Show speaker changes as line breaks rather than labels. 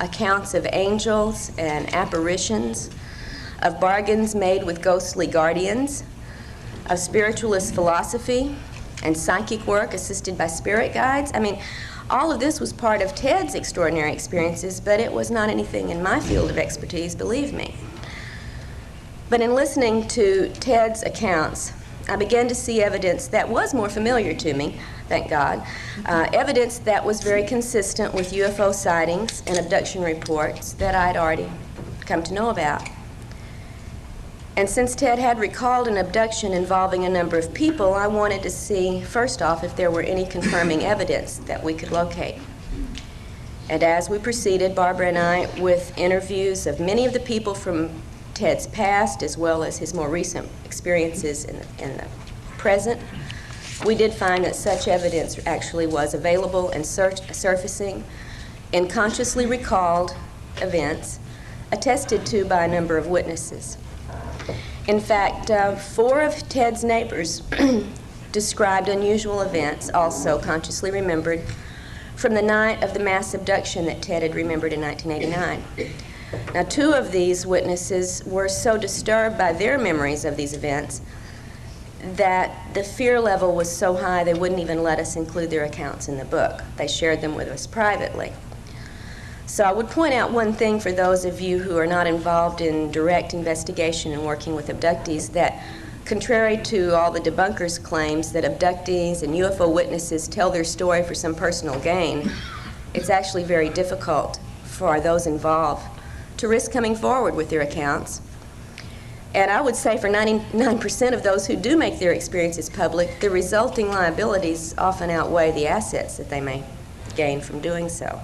accounts of angels and apparitions, of bargains made with ghostly guardians, of spiritualist philosophy and psychic work assisted by spirit guides. I mean, all of this was part of Ted's extraordinary experiences, but it was not anything in my field of expertise, believe me. But in listening to Ted's accounts, I began to see evidence that was more familiar to me, thank God, evidence that was very consistent with UFO sightings and abduction reports that I'd already come to know about. And since Ted had recalled an abduction involving a number of people, I wanted to see, first off, if there were any confirming evidence that we could locate. And as we proceeded, Barbara and I, with interviews of many of the people from Ted's past, as well as his more recent experiences in the present, we did find that such evidence actually was available and surfacing in consciously recalled events, attested to by a number of witnesses. In fact, 4 of Ted's neighbors described unusual events, also consciously remembered, from the night of the mass abduction that Ted had remembered in 1989. Now, 2 of these witnesses were so disturbed by their memories of these events that the fear level was so high they wouldn't even let us include their accounts in the book. They shared them with us privately. So I would point out one thing for those of you who are not involved in direct investigation and working with abductees, that contrary to all the debunkers' claims that abductees and UFO witnesses tell their story for some personal gain, it's actually very difficult for those involved to risk coming forward with their accounts. And I would say for 99% of those who do make their experiences public, the resulting liabilities often outweigh the assets that they may gain from doing so.